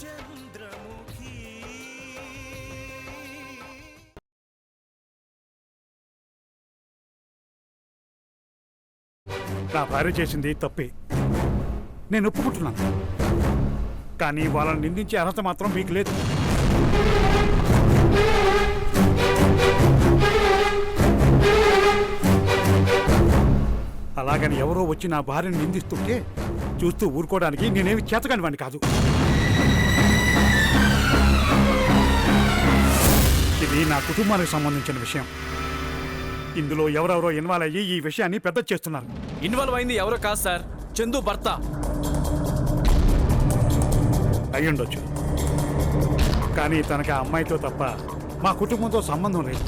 చంద్రముఖి నా భార్య చేసింది తప్పే, నేను ఒప్పుకుంటున్నాను. కానీ వాళ్ళని నిందించే అర్హత మాత్రం మీకు లేదు. అలాగని ఎవరో వచ్చి నా భార్యను నిందిస్తుంటే చూస్తూ ఊరుకోవడానికి నేనేమి చేతకానివాడిని కాదు. ఇది నా కుటుంబానికి సంబంధించిన విషయం. ఇందులో ఎవరెవరో ఇన్వాల్వ్ అయ్యి ఈ విషయాన్ని పెద్ద చేస్తున్నారు. ఇన్వాల్వ్ అయింది ఎవరో కాదు సార్, చందు భర్త. అయ్యుండొచ్చు, కానీ తనకు ఆ అమ్మాయితో తప్ప మా కుటుంబంతో సంబంధం లేదు.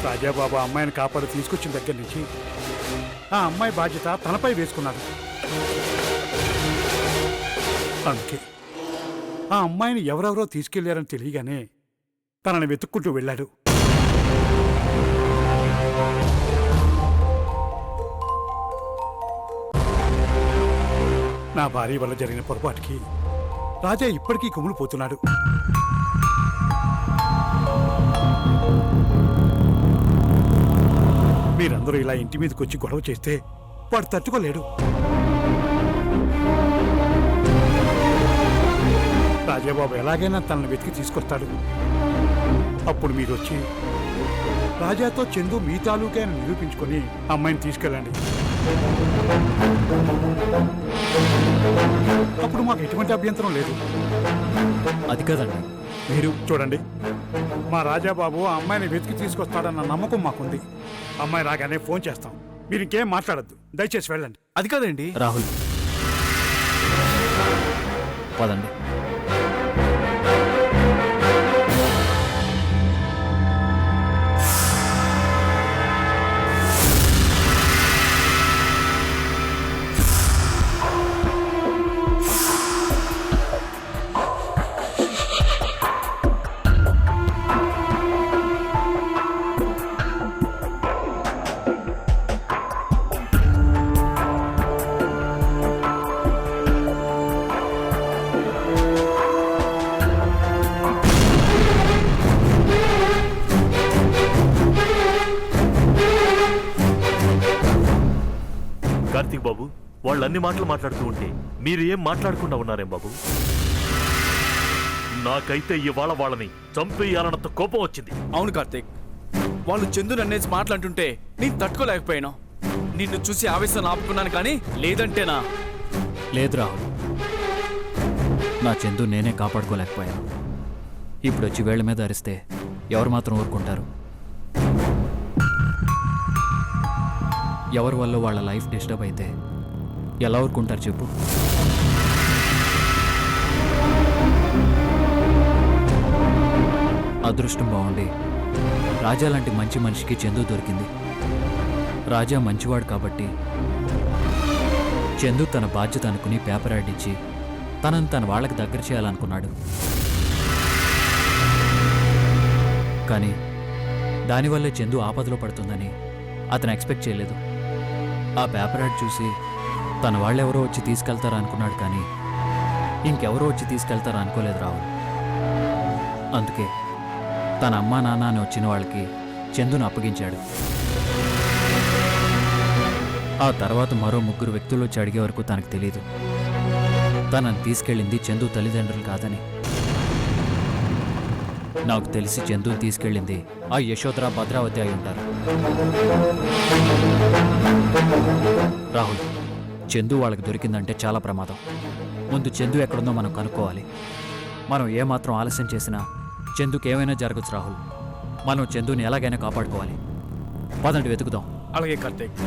రాజాబాబు అమ్మాయిని కాపాడు తీసుకొచ్చిన దగ్గర నుంచి ఆ అమ్మాయి బాధ్యత తనపై వేసుకున్నాడు. అందుకే ఆ అమ్మాయిని ఎవరెవరో తీసుకెళ్లారని తెలియగానే తనని వెతుక్కుంటూ వెళ్ళాడు. నా భార్య వల్ల జరిగిన పొరపాటుకి రాజా ఇప్పటికీ కుమిలిపోతున్నాడు. మీరందరూ ఇలా ఇంటి మీదకి వచ్చి గొడవ చేస్తే వాడు తట్టుకోలేడు. రాజాబాబు ఎలాగైనా తనను వెతికి తీసుకొస్తాడు. అప్పుడు మీరు వచ్చి రాజాతో చందు మీ తాలూకే అని నిరూపించుకొని అమ్మాయిని తీసుకెళ్ళండి. అప్పుడు మాకు ఎటువంటి అభ్యంతరం లేదు. అది కదండి, మీరు చూడండి, మా రాజాబాబు ఆ అమ్మాయిని వెతికి తీసుకొస్తాడన్న నమ్మకం మాకుంది. అమ్మాయి రాగానే ఫోన్ చేస్తాం. మీరు ఇంకేం మాట్లాడద్దు, దయచేసి వెళ్ళండి. అది కదండి. రాహుల్, పదండి. కార్తీక్ బాబు, వాళ్ళు అన్ని మాటలు మాట్లాడుతూ ఉంటే మీరు ఏం మాట్లాడకుండా ఉన్నారేం బాబు? నాకైతే ఇవాళ వాళ్ళని చంపేయాలన్నంత కోపం వచ్చింది. అవును కార్తీక్, వాళ్ళు చందుని అనేసి మాట్లాడుతుంటే నేను తట్టుకోలేకపోయాను. నిన్ను చూసి ఆవేశం ఆపుకున్నాను, కానీ లేదంటేనా? లేదు రాహుల్, నా చందు నేనే కాపాడుకోలేకపోయాను. ఇప్పుడు వచ్చి వేళ్ల మీద అరిస్తే ఎవరు మాత్రం ఊరుకుంటారు? ఎవరి వల్ల వాళ్ళ లైఫ్ డిస్టర్బ్ అయితే ఎలా ఊరుకుంటారు చెప్పు? అదృష్టం బాగుండి రాజా లాంటి మంచి మనిషికి చందు దొరికింది. రాజా మంచివాడు కాబట్టి చందు తన బాధ్యత అనుకుని పేపర్ యాడ్ ఇచ్చి తనను తన వాళ్ళకి దగ్గర చేయాలనుకున్నాడు. కానీ దానివల్లే చందు ఆపదలో పడుతుందని అతను ఎక్స్పెక్ట్ చేయలేదు. ఆ పేపర్ యాడ్ చూసి తన వాళ్ళెవరో వచ్చి తీసుకెళ్తారా అనుకున్నాడు, కానీ ఇంకెవరో వచ్చి తీసుకెళ్తారా అనుకోలేదు రాహుల్. అందుకే తన అమ్మా నాన్న అని వచ్చిన వాళ్ళకి చందును అప్పగించాడు. ఆ తర్వాత మరో 3 వ్యక్తులు వచ్చి అడిగే వరకు తనకు తెలీదు తనని తీసుకెళ్ళింది చందు తల్లిదండ్రులు కాదని. నాకు తెలిసి చందుని తీసుకెళ్ళింది ఆ యశోధర భద్రావతి అయి ఉంటారు. రాహుల్, చందు వాళ్ళకి దొరికిందంటే చాలా ప్రమాదం. ముందు చందు ఎక్కడుందో మనం కనుక్కోవాలి. మనం ఏమాత్రం ఆలస్యం చేసినా చందుకి ఏమైనా జరగచ్చు రాహుల్. మనం చందుని ఎలాగైనా కాపాడుకోవాలి. పదండి, వెతుకుదాం. అలాగే కార్తీక్.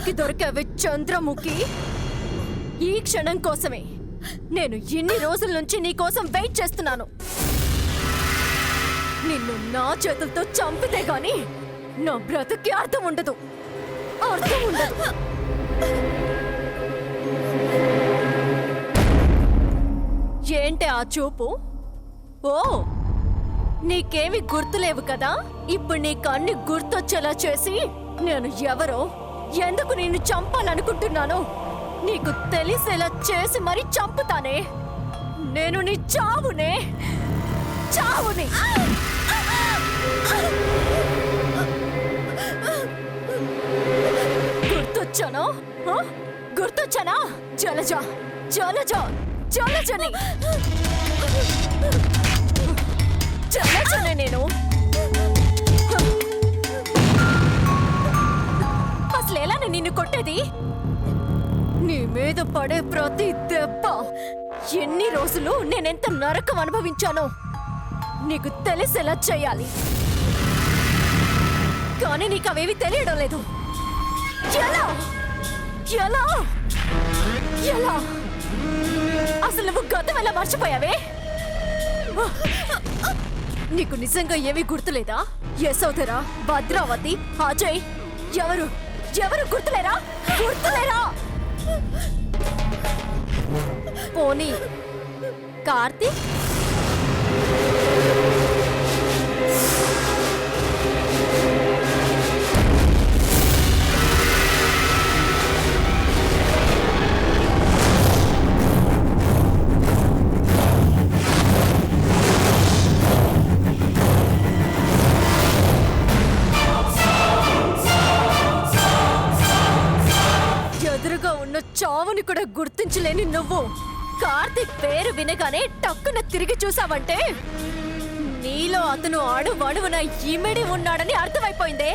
చివరికి దొరికావే చంద్రముఖి. ఈ క్షణం కోసమే నేను ఇన్ని రోజుల నుంచి నీ కోసం వెయిట్ చేస్తున్నాను. నిన్ను నా చేతులతో చంపితే గాని నా బ్రతుక్కి అర్థం ఉండదు. అర్థం ఉండదు. ఏంటి ఆ చూపు? ఓ, నీకేమి గుర్తులేవు కదా? ఇప్పుడు నీకు అన్ని గుర్తొచ్చేలా చేసి నేను ఎవరో, ఎందుకు నిన్ను చంపాలనుకుంటున్నానో నీకు తెలిసేలా చేసి మరీ చంపుతానే. నేను నీ చావునే, చావుని. గుర్తొచ్చానా? గుర్తొచ్చానా? జలజ, జలజ, జలజని, జలజనే నేను. అసలు ఎలా నిన్ను కొట్టేది? నీ మీద పడే ప్రతి దెబ్బ, ఎన్ని రోజులు నేనెంత నరకం అనుభవించానో నీకు తెలిసేలా చేయాలి. కానీ నీకు అవేవి తెలియడం లేదు. ఎలా ఎలా ఎలా? అసలు నువ్వు గతం ఎలా మర్చిపోయావే? నీకు నిజంగా ఏమీ గుర్తులేదా? యశోధరా, భద్రావతి, అజయ్, ఎవరు ఎవరు గుర్తులేరా? గుర్తులేరా? పోనీ కార్తీక్? ఎదురుగా ఉన్న చావుని కూడా గుర్తించలేని నువ్వు కార్తీక్ పేరు వినగానే టక్కున తిరిగి చూసావంటే నీలో అతను అణువణువున ఇమిడి ఉన్నాడని అర్థమైపోయిందే.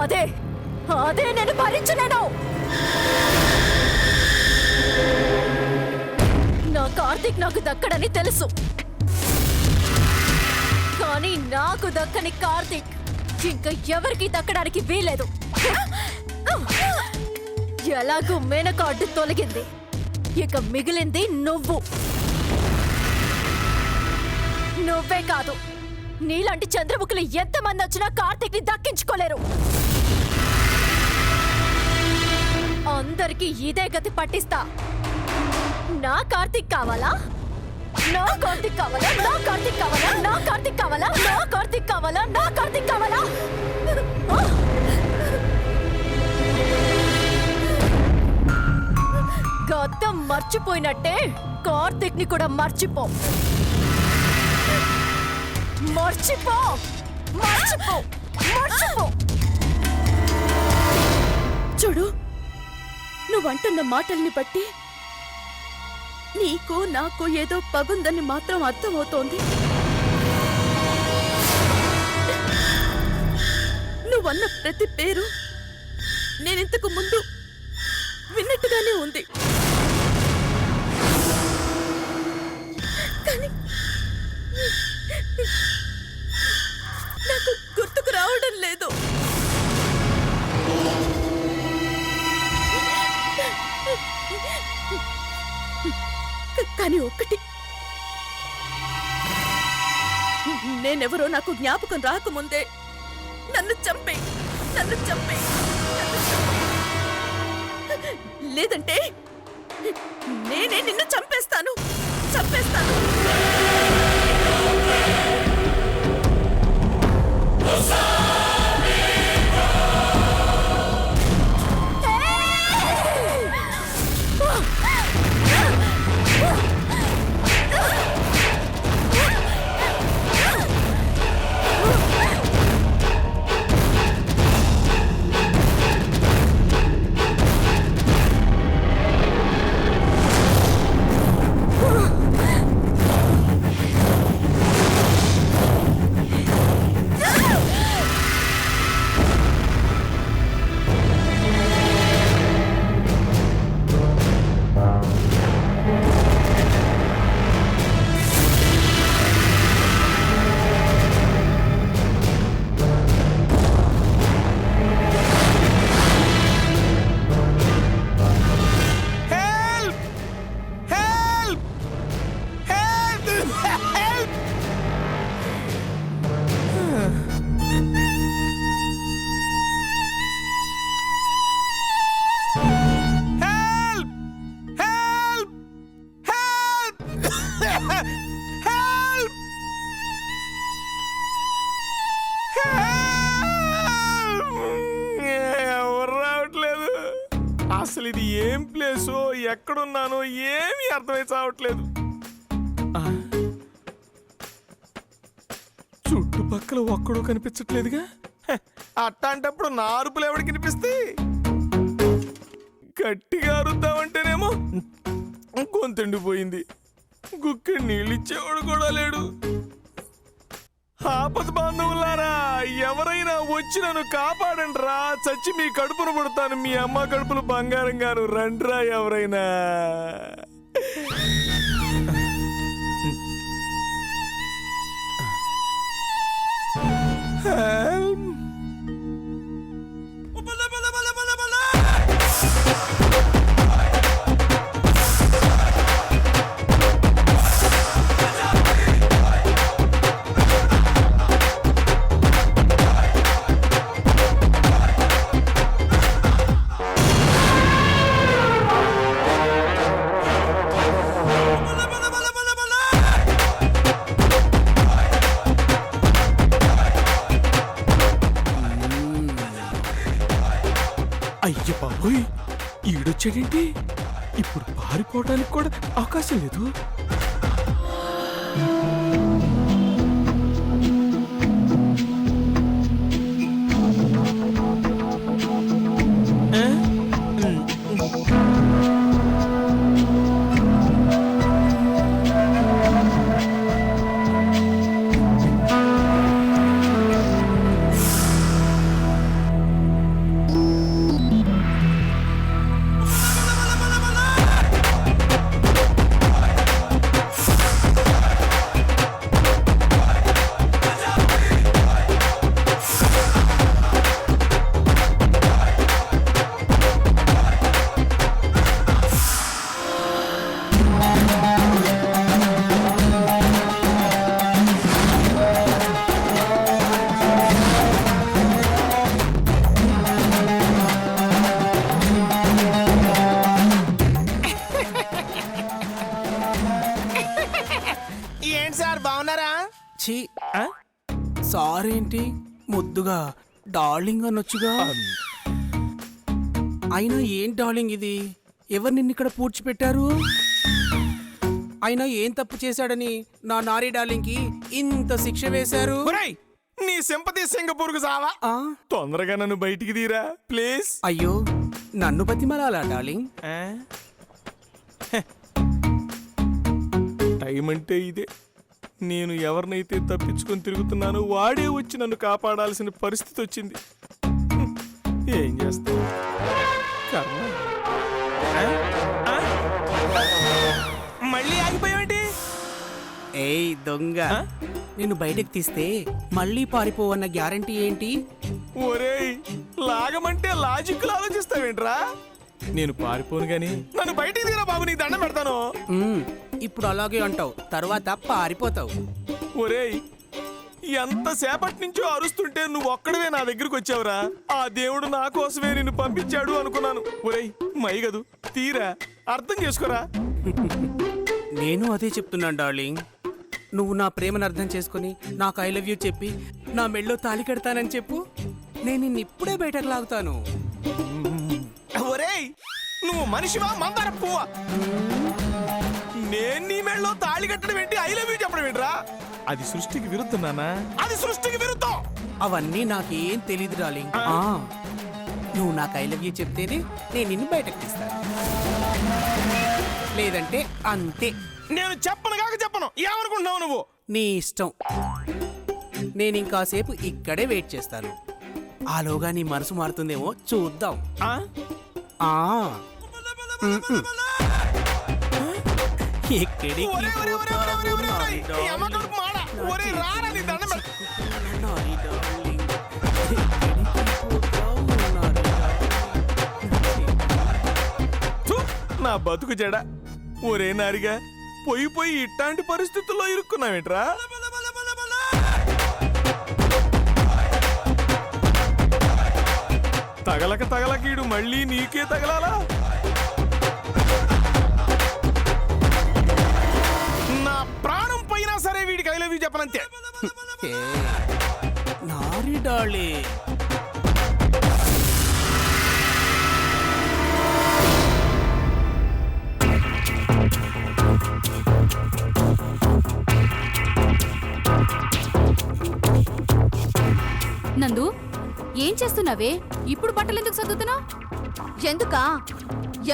అదే అదే నేను భరించలేను. నా కార్తీక్ నాకు దక్కడని తెలుసు, కానీ నాకు దక్కని కార్తీక్ ఇంకా ఎవరికి దక్కడానికి వీలేదు. ఎలాగూ మేనకాడ్డు తొలగింది, ఇక మిగిలింది నువ్వు. నువ్వే కాదు, నీలాంటి చంద్రముఖులు ఎంతమంది వచ్చినా కార్తీక్ ని దక్కించుకోలేరు. అందరికీ ఇదే గతి పట్టిస్తా. నా కార్తీక్ కావాలా? నా కార్తీక్ కావాలా? నా కార్తీక్ కావాలా? నా కార్తీక్ కావాలా? నా కార్తీక్ కావాలా? నా కార్తీక్ కావాలా? గతం మర్చిపోయినట్టే కార్తీక్ ని కూడా మర్చిపో. మర్చిపో, మర్చిపో, మర్చిపో. చూడు, నువ్వంటున్న మాటల్ని బట్టి నీకు నాకు ఏదో పగుందని మాత్రం అర్థమవుతోంది. నువ్వన్న ప్రతి పేరు నేనింతకు ముందు విన్నట్టుగానే ఉంది, కానీ నాకు గుర్తుకు రావడం లేదు. కానీ ఒక్కటి, నేనెవరో నాకు జ్ఞాపకం రాకముందే నన్ను చంపే, నన్ను చంపే, నన్ను చంపే. లేదంటే నేనే నిన్ను చంపేస్తాను, చంపేస్తాను. అసలు ఇది ఏం ప్లేసో ఎక్కడున్నానో ఏమీ అర్థమై చావట్లేదు. చుట్టుపక్కల ఒక్కడో కనిపించట్లేదుగా. అట్టాంటప్పుడు నా అరుపులు ఎవడికి వినిపిస్తాయి? గట్టిగా అరుద్దామంటేనేమో గొంతెండిపోయింది. గుక్కి నీళ్ళిచ్చేవాడు కూడా లేడు. ఆపద బాంధవులారా, ఎవరైనా వచ్చి నన్ను కాపాడండి రా. చచ్చి మీ కడుపును పుడతాను. మీ అమ్మ కడుపులు బంగారం గాను. రండ్రా ఎవరైనా. Help. అయ్య బాబోయ్, ఈడొచ్చాడేంటి? ఇప్పుడు పారిపోవడానికి కూడా అవకాశం లేదు. ఏంటి సార్, బాగున్నారా? ఛీ, సారేంటి ముద్దుగా డార్లింగ్ అనొచ్చుగా. అయినా ఏం డార్లింగ్ ఇది? ఎవరు నిన్ను ఇక్కడ పూడ్చిపెట్టారు? అయినా ఏం తప్పు చేశాడని నా నారీ డార్లింగ్ కి ఇంత శిక్ష వేశారు? ఒరేయ్, నీ సింపతి సింగపూర్కు సావా. ఆ? తొందరగా నన్ను బయటికి తీరా ప్లీజ్. అయ్యో, నన్ను బతిమలాలా డార్లింగ్? టైం అంటే ఇదే. నేను ఎవరినైతే తప్పించుకొని తిరుగుతున్నానో వాడే వచ్చి నన్ను కాపాడాల్సిన పరిస్థితి వచ్చింది. ఏం చేస్తా? కర్మ. మళ్ళీ ఆగిపోయావేంటి? ఏయ్ దొంగ, నిన్ను బయటకు తీస్తే మళ్ళీ పారిపోవన్న గ్యారంటీ ఏంటి? ఒరేయ్, లాగమంటే లాజిక్ ఆలోచిస్తావేంట్రా? నేను పారిపోను గాని నన్ను బయటికి తీరా బాబు, నీకు దండం పెడతాను. ఇప్పుడు అలాగే అంటావు, తర్వాత పారిపోతావు. ఒరేయ్, ఎంతసేపటి నుంచో అరుస్తుంటే నువ్వు ఒక్కడవే నా దగ్గరకు వచ్చావురా. ఆ దేవుడు నా కోసమే నిన్ను పంపించాడు అనుకున్నాను. ఒరేయ్ మైగదు, తీరా, అర్థం చేసుకోరా. నేను అదే చెప్తున్నాను డార్లింగ్. నువ్వు నా ప్రేమను అర్థం చేసుకుని నాకు ఐ లవ్ యూ చెప్పి నా మెళ్ళో తాళి కడతానని చెప్పు. నేను నిన్ను ఇప్పుడే బయటకు లాగుతాను. ఒరేయ్, నువ్వు మనిషివా మందార పువ్వా? నేను నీ మెళ్ళలో తాళి కట్టడం ఏంటి, ఐ లవ్ యూ చెప్పడం ఏంట్రా? అది సృష్టికి విరుద్ధం నాన్నా, అది సృష్టికి విరుద్ధం. అవన్నీ నాకేం తెలీదు డార్లింగ్. నువ్వు నాకు ఐ లవ్ యూ చెప్తేనే నేను నిన్ను బయటకు తీస్తాను, లేదంటే అంతే. నేను చెప్పను కాక చెప్పను. ఏమనుకుంటున్నావు నువ్వు? నీ ఇష్టం. నేను ఇంకాసేపు ఇక్కడే వెయిట్ చేస్తాను. ఆలోగా నీ మనసు మారుతుందేమో చూద్దాం. ఎక్కడికి నా బతుకు జడ. ఒరే నారిగా, పోయి పోయి ఇట్లాంటి పరిస్థితుల్లో ఇరుక్కున్నావేంట్రా? తగలక తగలక ఈడు మళ్ళీ నీకే తగలాలా? నా ప్రాణం పోయినా సరే వీడికి I love you చెప్పనంతే. Nari darling. ఎందుకున్నావే ఇప్పుడు బట్టలు ఎందుకు సర్దుతున్నావు? ఎందుకా?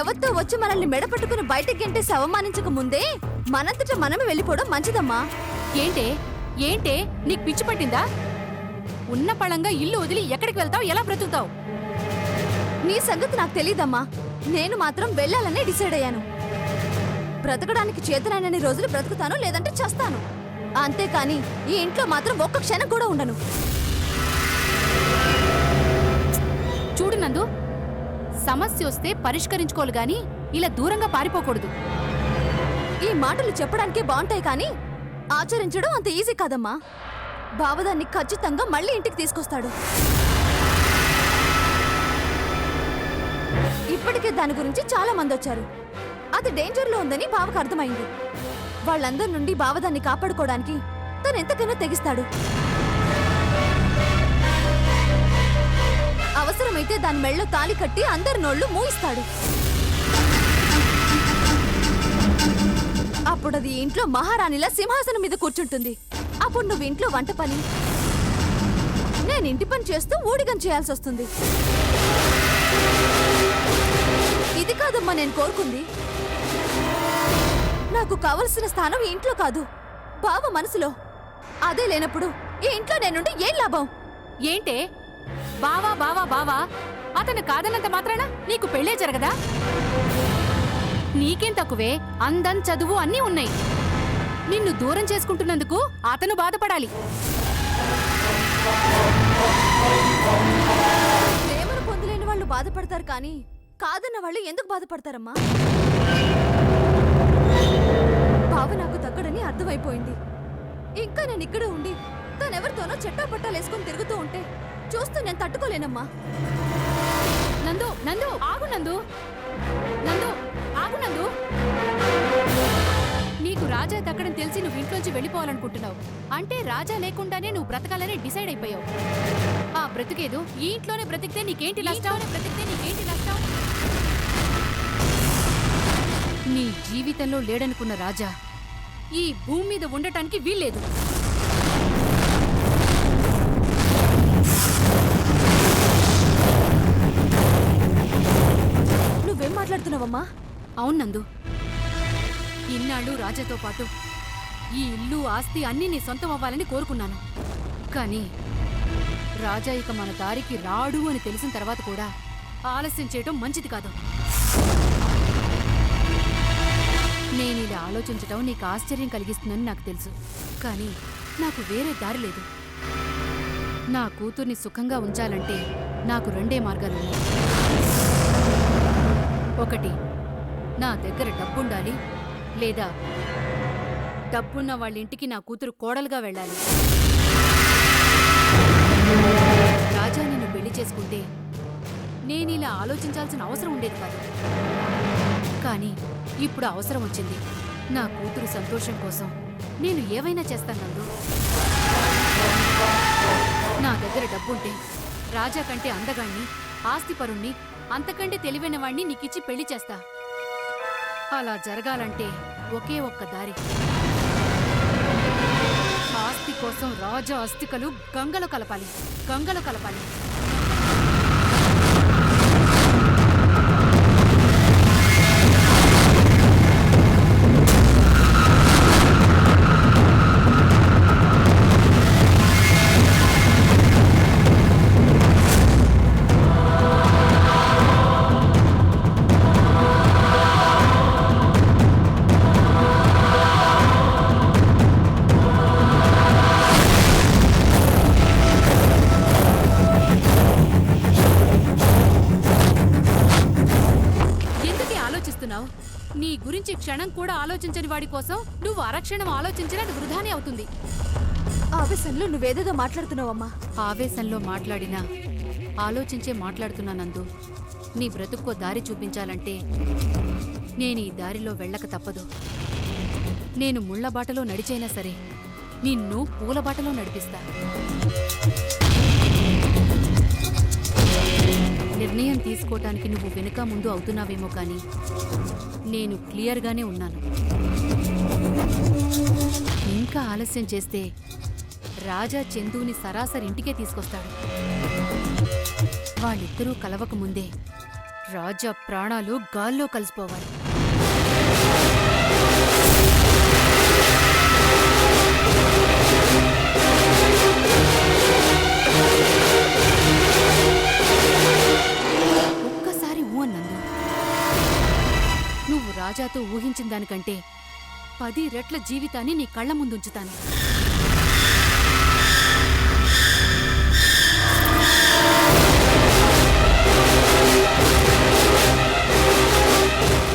ఎవరితో వచ్చి మనల్ని మెడ పట్టుకుని బయటకి గెంటేసి అవమానించక ముందే మనంతట మనమే వెళ్ళిపోవడం మంచిదమ్మా. ఏంటే ఏంటే నీకు పిచ్చి పట్టిందా? ఉన్న పళంగా ఇల్లు వదిలి ఎక్కడికి వెళ్తావు, ఎలా బ్రతుకుతావు? నీ సంగతి నాకు తెలీదమ్మా. నేను మాత్రం వెళ్ళాలనే డిసైడ్ అయ్యాను. బ్రతకడానికి చేతనైనన్ని రోజులు బ్రతుకుతాను, లేదంటే చస్తాను. అంతేకాని ఈ ఇంట్లో మాత్రం ఒక్క క్షణం కూడా ఉండను. చూడు నందు, సమస్య వస్తే పరిష్కరించుకోవాలి గాని ఇలా దూరంగా పారిపోకూడదు. ఈ మాటలు చెప్పడానికే బాగుంటాయి కానీ ఆచరించడం అంత ఈజీ కాదమ్మా. బావదాన్ని ఖచ్చితంగా మళ్ళీ ఇంటికి తీసుకొస్తాడు. ఇప్పటికే దాని గురించి చాలా మంది వచ్చారు. అది డేంజర్లో ఉందని బావకు అర్థమైంది. వాళ్ళందరి నుండి బావదాన్ని కాపాడుకోవడానికి తను ఎంతకైనా తెగిస్తాడు. అవసరమైతే దాని మెళ్ళో తాళి కట్టి అందరి నోళ్లు మూయిస్తాడు. అప్పుడు అది ఇంట్లో మహారాణిలా సింహాసనం మీద కూర్చుంటుంది. అప్పుడు నువ్వు ఇంట్లో వంట పని, నేను ఇంటి పని చేస్తూ ఊడిగం చేయాల్సి వస్తుంది. ఇది కాదమ్మా నేను కోరుకుంది. నాకు కావలసిన స్థానం ఈ ఇంట్లో కాదు, బావ మనసులో. అదే లేనప్పుడు ఈ ఇంట్లో నేనుండి ఏం లాభం? ఏంటే బావా బావా బావా అతను కాదన్నంత మాత్రాన నీకు పెళ్ళే జరగదా? నీకేం తక్కువే, అందం చదువు అన్నీ ఉన్నాయి. నిన్ను దూరం చేసుకుంటున్నందుకు అతను బాధపడాలి. ప్రేమను పొందలేని వాళ్ళు బాధపడతారు కానీ కాదన్న వాళ్ళు ఎందుకు బాధపడతారమ్మా? బావ నాకు దక్కడని అర్థమైపోయింది. ఇంకా నేను ఇక్కడ ఉండి తనెవరితోనో చెట్టాపట్టాలేసుకుని తిరుగుతూ ఉంటే చూస్తూ నేను తట్టుకోలేనమ్మా. నందు నందు ఆగు నందు, నందు ఆగు నందు. నీకు రాజా దక్కడం తెలిసి నువ్వు ఇంట్లోంచి వెళ్ళిపోవాలనుకుంటున్నావు. అంటే రాజా లేకుండానే నువ్వు బ్రతకాలని డిసైడ్ అయిపోయావు. ఆ బ్రతికేదు ఈ ఇంట్లోనే బ్రతికితే నీకేంటి నష్టం? నీ జీవితంలో లేడనుకున్న రాజా ఈ భూమి మీద ఉండటానికి వీల్లేదు. నువ్వేం మాట్లాడుతున్నావమ్మా? అవునందు, ఇన్నాళ్ళు రాజాతో పాటు ఈ ఇల్లు ఆస్తి అన్నీ నీ సొంతం అవ్వాలని కోరుకున్నాను. కానీ రాజా ఇక మన దారికి రాడు అని తెలిసిన తర్వాత కూడా ఆలస్యం చేయటం మంచిది కాదు. నేను ఇలా ఆలోచించటం నీకు ఆశ్చర్యం కలిగిస్తుందని నాకు తెలుసు. కానీ నాకు వేరే దారి లేదు. నా కూతుర్ని సుఖంగా ఉంచాలంటే నాకు రెండే మార్గాలున్నాయి. ఒకటి, నా దగ్గర డబ్బుండాలి, లేదా డబ్బున్న వాళ్ళ ఇంటికి నా కూతురు కోడలుగా వెళ్ళాలి. రాజా నిన్ను పెళ్లి చేసుకుంటే నేనిలా ఆలోచించాల్సిన అవసరం ఉండేది కాదు. కానీ ఇప్పుడు అవసరం వచ్చింది. నా కూతురు సంతోషం కోసం నేను ఏవైనా చేస్తానందు. నా దగ్గర డబ్బుంటే రాజా కంటే అందగాణ్ణి, ఆస్తిపరుణ్ణి, అంతకంటే తెలివైన వాణ్ణి నీకిచ్చి పెళ్లి చేస్తా. అలా జరగాలంటే ఒకే ఒక్క దారి. ఆస్తి కోసం రాజా అస్థికలు గంగలో కలపాలి. నీ గురించి క్షణం కూడా ఆలోచించని వాడి కోసం నువ్వు అరక్షణం ఆలోచించినా అది వృధానే అవుతుంది. ఆవేశంలో నువ్వేదేదో మాట్లాడుతున్నావమ్మా. ఆవేశంలో మాట్లాడినా ఆలోచించే మాట్లాడుతున్నానందు. నీ బ్రతుక్కో దారి చూపించాలంటే నేను ఈ దారిలో వెళ్ళక తప్పదు. నేను ముళ్ళ బాటలో నడిచైనా సరే నిన్ను పూల బాటలో నడిపిస్తా. నిర్ణయం తీసుకోవటానికి నువ్వు వెనుక ముందు అవుతున్నావేమో కానీ నేను క్లియర్గానే ఉన్నాను. ఇంకా ఆలస్యం చేస్తే రాజా చందుని సరాసరి ఇంటికే తీసుకొస్తాడు. వాళ్ళిద్దరూ కలవక ముందే రాజా ప్రాణాలు గాల్లో కలిసిపోవాలి. ఒక్కసారి ఊ అన్నందు. నువ్వు రాజాతో ఊహించిన దానికంటే 10 రెట్ల జీవితాన్ని నీ కళ్ళ ముందుంచుతాను.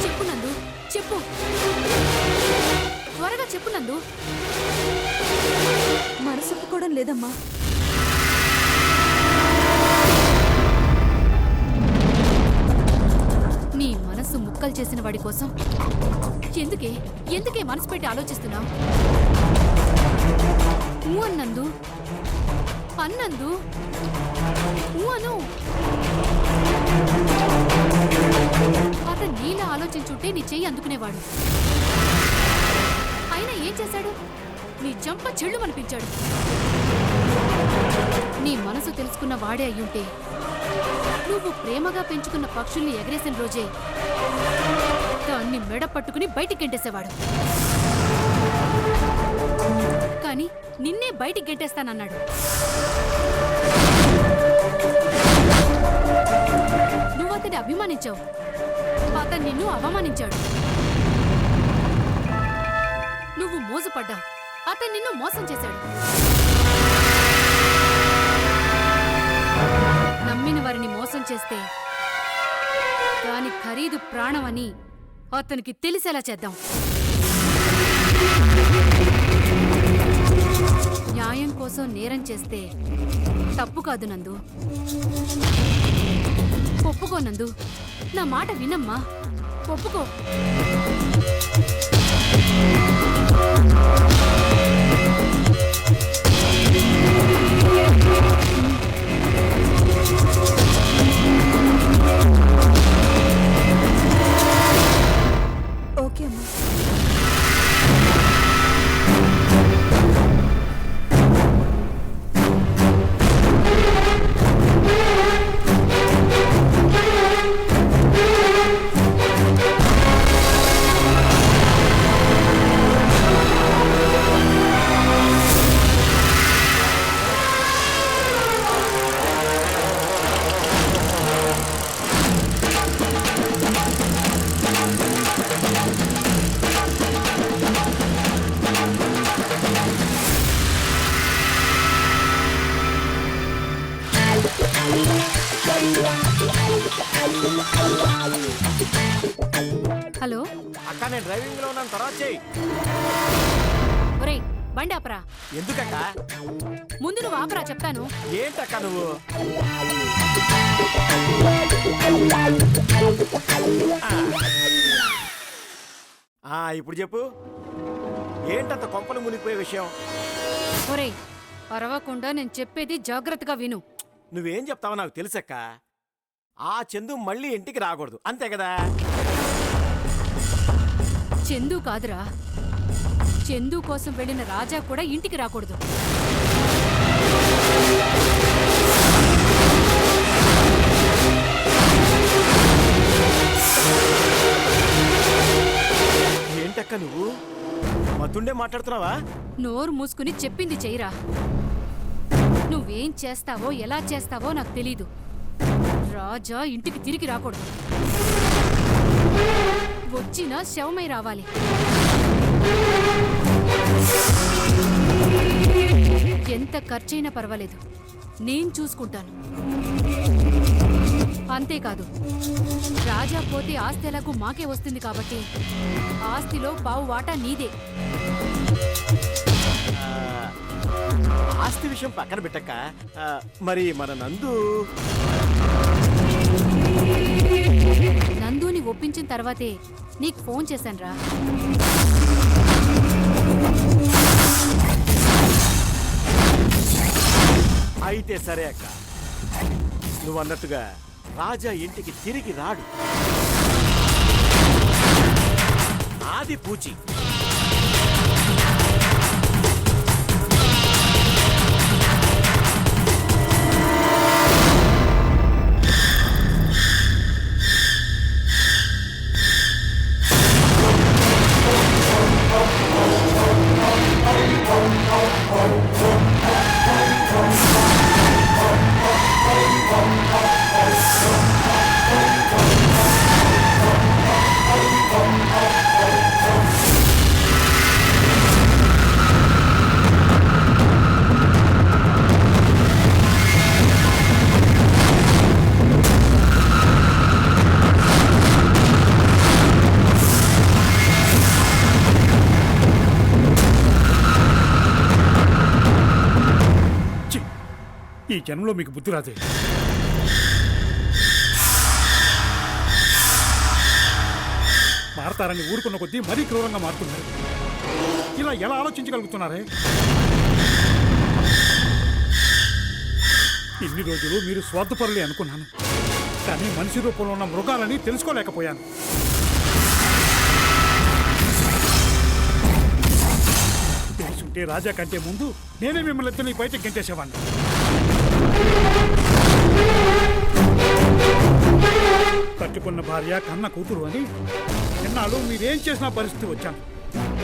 చెప్పు నందు, చెప్పు, త్వరగా చెప్పు నందు. మనసు ఒప్పుకోవడం లేదమ్మా. నీ మనసు ముక్కలు చేసిన వాడి కోసం ఎందుకే మనసు పెట్టి ఆలోచిస్తున్నావు? ఊ అన్నందు, అన్నందు, ఊ అను. అతను నీలా ఆలోచించుంటే నీ చెయ్యి అందుకునేవాడు. అయినా ఏం చేశాడు? నీ చెంప చెళ్ళు అనిపించాడు. నీ మనసు తెలుసుకున్న వాడే అయ్యుంటే నువ్వు ప్రేమగా పెంచుకున్న పక్షుల్ని ఎగరేసిన రోజే దాన్ని మెడ పట్టుకుని బయటికి గెంటేసేవాడు. కానీ నిన్నే బయటికి గెంటేస్తానన్నాడు. నువ్వు అతన్ని అభిమానించావు, అతను నిన్ను అవమానించాడు. నువ్వు మోసపడ్డావు, అతను నిన్ను మోసం చేశాడు. నమ్మిన వారిని మోసం చేస్తే దాని ఖరీదు ప్రాణం అని అతనికి తెలిసేలా చేద్దాం. న్యాయం కోసం నేరం చేస్తే తప్పు కాదు నందు. ఒప్పుకో నందు, నా మాట వినమ్మా, ఒప్పుకో. ఓకే అమ్మా. హలో అక్క, నేను డ్రైవింగ్ లో ఉన్నాను, తర్వాత చెయ్యి. ఒరేయ్, బండి ఆపరా. ఎందుకక్క? ముందు నువ్వు ఆపరా చెప్తాను. ఏంటక్క నువ్వు? ఇప్పుడు చెప్పు, ఏంటంత కొంపలు మునిగిపోయే విషయం? ఒరేయ్, అరవకుండా నేను చెప్పేది జాగ్రత్తగా విను. నువ్వేం చెప్తావో నాకు తెలుసక్క. ఆ చందు మళ్ళీ ఇంటికి రాకూడదు, అంతే కదా? చందు కాదురా, చందు కోసం వెళ్ళిన రాజా కూడా ఇంటికి రాకూడదు. ఏంటక్క నువ్వు మతుండే మాట్లాడుతున్నావా? నోరు మూసుకుని చెప్పింది చెయ్యరా. నువ్వేం చేస్తావో ఎలా చేస్తావో నాకు తెలీదు. రాజా ఇంటికి తిరిగి రాకూడదు, వచ్చినా శవమై రావాలి. ఎంత ఖర్చైనా పర్వాలేదు, నేను చూసుకుంటాను. అంతేకాదు, రాజా పోతే ఆస్తి ఎలాగూ మాకే వస్తుంది కాబట్టి ఆస్తిలో పావు వాటా నీదే. ఆస్తి విషయం పక్కన పెట్టక్క, మరి మన నందుని ఒప్పించిన తర్వాతే నీకు ఫోన్ చేశానురా. అయితే సరే అక్క, నువ్వు అన్నట్టుగా రాజా ఇంటికి తిరిగి రాడు. ఆది పూచి. జన్మలో మీకు బుద్ధి రాదే. మారతారని ఊరుకున్న కొద్దీ మరీ క్రూరంగా మారుతున్నారు. ఇలా ఎలా ఆలోచించగలుగుతున్నారే? ఇన్ని రోజులు మీరు స్వార్థపరులే అనుకున్నాను, కానీ మనిషి రూపంలో ఉన్న మృగాలని తెలుసుకోలేకపోయాను. తెలుసుంటే రాజా కంటే ముందు నేనే మిమ్మల్ని ఎత్తుని బయటకు గెంటేసేవాడిని. కట్టుకున్న భార్య కన్న కూతురు అని ఎన్నాళ్ళు మీరేం చేసిన పరిస్థితి వచ్చాను.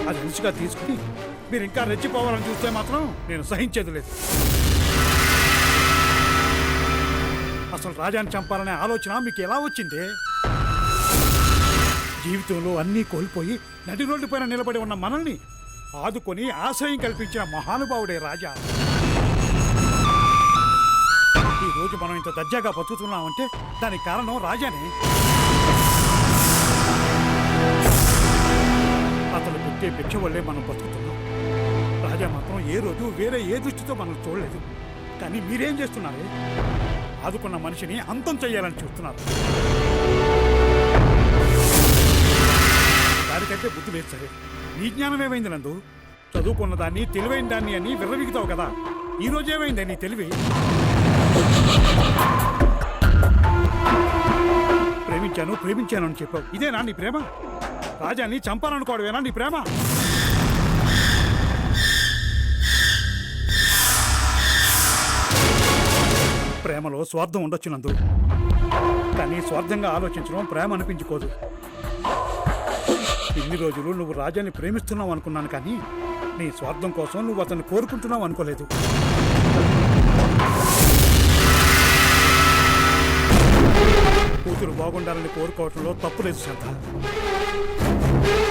అది రుచిగా తీసుకుని మీరు ఇంకా రెచ్చిపోవాలని చూస్తే మాత్రం నేను సహించేది లేదు. అసలు రాజాని చంపాలనే ఆలోచన మీకు ఎలా వచ్చిందే? జీవితంలో అన్నీ కోల్పోయి నడి రోడ్డు పైన నిలబడి ఉన్న మనల్ని ఆదుకొని ఆశ్రయం కల్పించిన మహానుభావుడే రాజా. ఈ రోజు మనం ఇంత దర్జాగా బతుకుతున్నామంటే దానికి కారణం రాజానే. అతను పెట్టే భిక్ష వల్లే మనం బతుకుతున్నాం. రాజా మాత్రం ఏ రోజు వేరే ఏ దృష్టితో మనం చూడలేదు. కానీ మీరేం చేస్తున్నారే? ఆదుకున్న మనిషిని అంతం చేయాలని చూస్తున్నారు. దానికంటే బుద్ధి లేదు సరే. నీ జ్ఞానం ఏమైంది నందు? చదువుకున్న దాన్ని తెలివైన దాన్ని అని విర్రవిగుతావు కదా. ఈ రోజు ఏమైంది నీ తెలివి? ప్రేమించాను అని చెప్పావు. ఇదేనా నీ ప్రేమ? రాజాని చంపాలనుకోవడమేనా నీ ప్రేమ? ప్రేమలో స్వార్థం ఉండొచ్చు నందు, కానీ స్వార్థంగా ఆలోచించడం ప్రేమ అనిపించుకోదు. ఇన్ని రోజులు నువ్వు రాజాని ప్రేమిస్తున్నావు అనుకున్నాను, కానీ నీ స్వార్థం కోసం నువ్వు అతన్ని కోరుకుంటున్నావు అనుకోలేదు. కూతురు బాగుండాలని కోరుకోవటంలో తప్పు లేదు శాంత,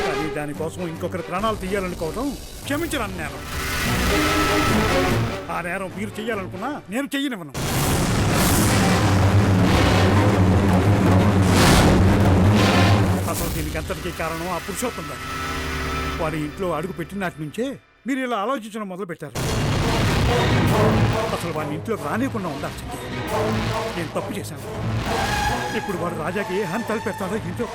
కానీ దానికోసం ఇంకొకరి ప్రాణాలు తీయాలనుకోవడం క్షమించరాని నేరం. ఆ నేరం మీరు చెయ్యాలనుకున్నా నేను చెయ్యనివ్వను. అసలు దీనికి అంతటికీ కారణం ఆ పురుషోత్తం గారు. వాడి ఇంట్లో అడుగు పెట్టినాటి నుంచే మీరు ఇలా ఆలోచించడం మొదలుపెట్టారు. అసలు వాడిని ఇంట్లోకి రానియకుండా ఉండాల్సింది. నేను తప్పు చేశాను. ఇప్పుడు వాడు రాజాకి ఏ హాని తలపెడతాడో ఇంట్లో.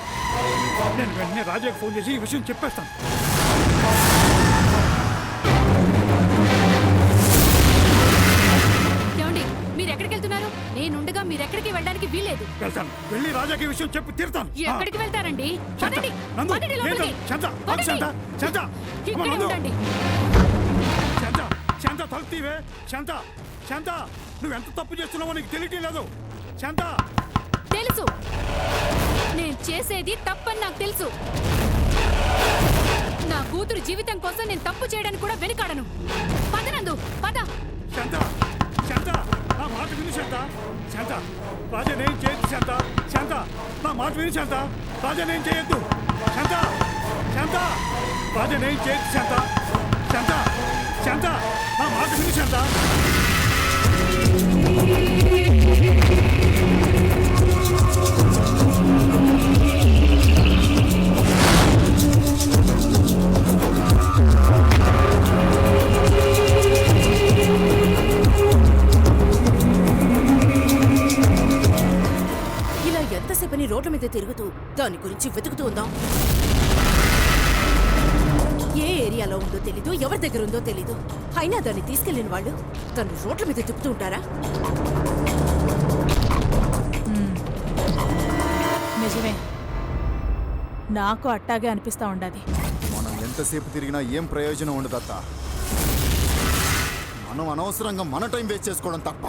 నేను వెంటనే రాజాకి ఫోన్ చేసి ఈ విషయం చెప్పేస్తాను. మీరు ఎక్కడికి వెళ్తున్నారు? నేనుండగా మీరు ఎక్కడికి వెళ్ళడానికి వీల్లేదు. వెళ్తాను, వెళ్ళి రాజాకి ఈ విషయం చెప్పి తీరుతాను. ఎక్కడికి వెళ్తారండి? పదండి, నందు, పదండి లోపలికి. శాంత, ఆగు శాంత, శాంత, అమ్మ ఇక్కడే నందు. ఉండండి. శాంత, శాంత, తలుపు తీవే. శాంత, శాంత, నువ్వెంత తప్పు చేస్తున్నావో నీకు తెలియటం లేదు. శాంత, తెలుసు, నేను చేసేది తప్పని నాకు తెలుసు. నా కూతురు జీవితం కోసం నేను తప్పు చేయడానికి కూడా వెనుకాడను. పదనందు, పద. శాంత, శాంత, నా మాట విని శాంత. శాంత, రాజానేం చేయొద్దు శాంత. శాంత, నా మాట విని శాంత. రాజానేం చేయొద్దు శాంత. శాంత, రాజానేం చేయొద్దు శాంత. శాంత, శాంత, నా మాట విని శాంత. ఇలా ఎంతసేపని రోడ్ల మీద తిరుగుతూ దాని గురించి వెతుకుతూ ఉందాం. ఏ ఏరియాలో ఉందో తెలీదు, ఎవరి దగ్గర ఉందో తెలీదు. అయినా దాన్ని తీసుకెళ్లిన వాళ్ళు తను రోడ్ల మీద తిప్పుతూ ఉంటారా? నిజమే, నాకు అట్టాగే అనిపిస్తా ఉండాది. మనం ఎంతసేపు తిరిగినా ఏం ప్రయోజనం ఉండదత్త. మనం అనవసరంగా మన టైం వేస్ట్ చేసుకోవడం తప్ప.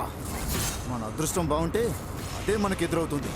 మన అదృష్టం బాగుంటే అదే మనకు ఎదురవుతుంది.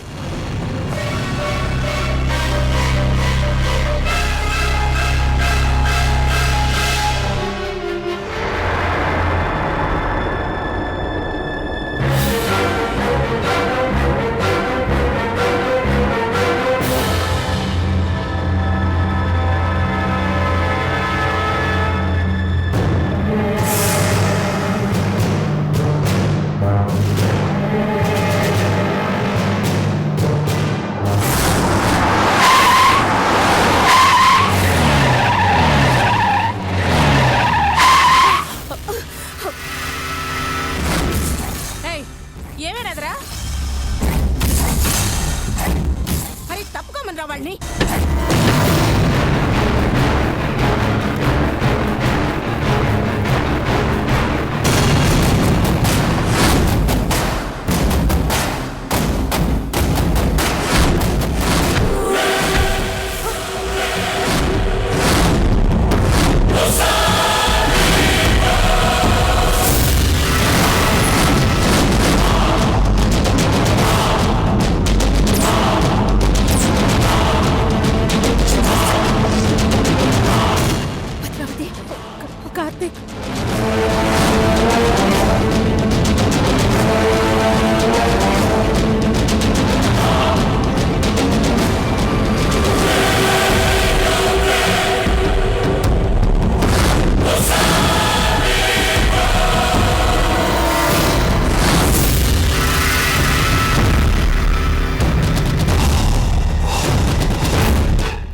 వాడిని భద్రావతి, కార్తీక్,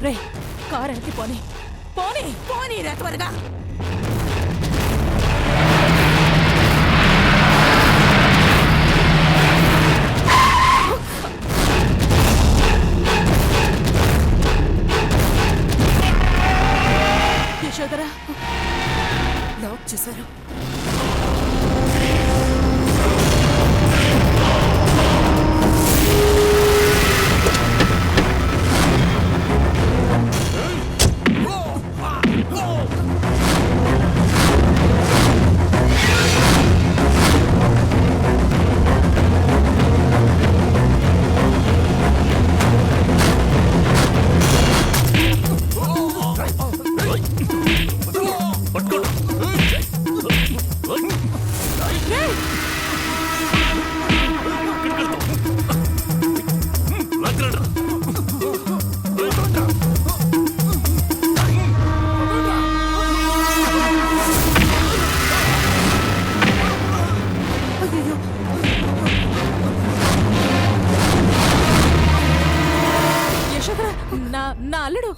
రే కారు వెనక్కి పోనీ పోనీ. పోనీ రా త్వరగా. యశోదరా, లాక్ చేశారు. యశోదరా, నా అల్లుడు.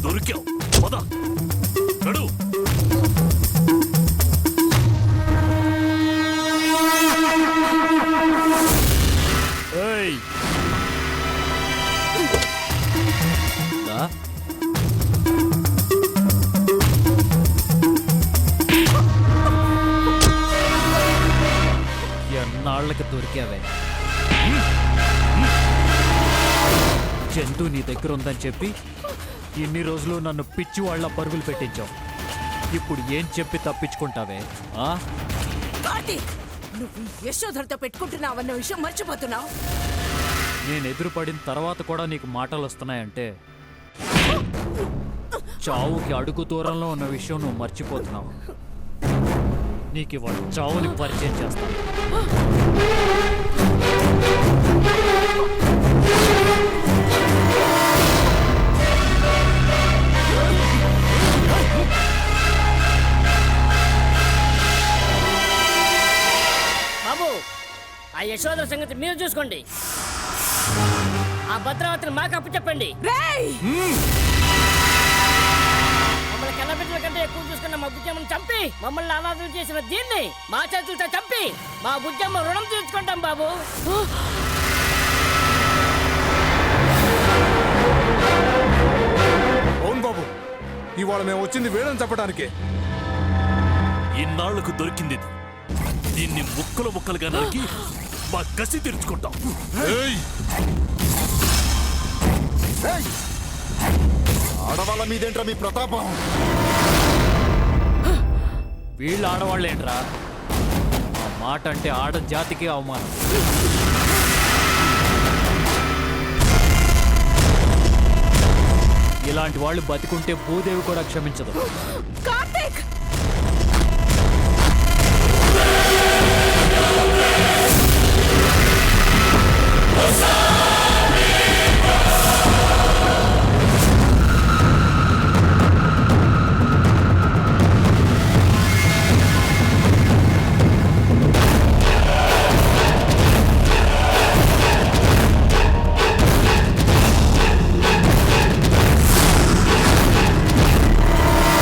దొరికావు పద నడు. ఏయ్, దా. ఎన్నాళ్ళకి దొరికావే. జంతు నీ దగ్గర ఉందని చెప్పి ఇన్ని రోజులు నన్ను పిచ్చి వాళ్ళ పరుగులు పెట్టించావు. ఇప్పుడు ఏం చెప్పి తప్పించుకుంటావే? ఆ? కార్తీక్, నువ్వు యశోధరతో పెట్టుకుంటున్నావన్న విషయం మర్చిపోతున్నావు. నేను ఎదురుపడిన తర్వాత కూడా నీకు మాటలు వస్తున్నాయంటే చావుకి అడుగు దూరంలో ఉన్న విషయం నువ్వు మర్చిపోతున్నావు. నీకు ఇవాళ చావుని పరిచయం చేస్తాను. బాబు, ఆ యశోద సంగతి మీరు చూసుకోండి. ఆ భద్రావతిని మాకు అప్పు చెప్పండి. మమ్మల్ని కన్నబిడ్డల కంటే ఎక్కువ చూసుకున్న మా బుజ్జమ్మని చంపి మమ్మల్ని అనాథలు చేసిన దీన్ని మా చేతులతో చంపి మా బుజ్జమ్మ రుణం తీర్చుకుంటాం బాబు. అవును బాబు, ఇవాళ మేము వచ్చింది వేడని చెప్పడానికే. ఇన్నాళ్లకు దొరికింది ఇది. దీన్ని ముక్కలు ముక్కలుగా నరికి మా కసి తీర్చుకుంటాం. ఏయ్! ఆడవాళ్ళ మీదేంట్రా మీ ప్రతాపం? వీళ్ళు ఆడవాళ్ళేంట్రా? ఆ మాట అంటే ఆడ జాతికి అవమానం. ఇలాంటి వాళ్ళు బతికుంటే భూదేవి కూడా క్షమించదు.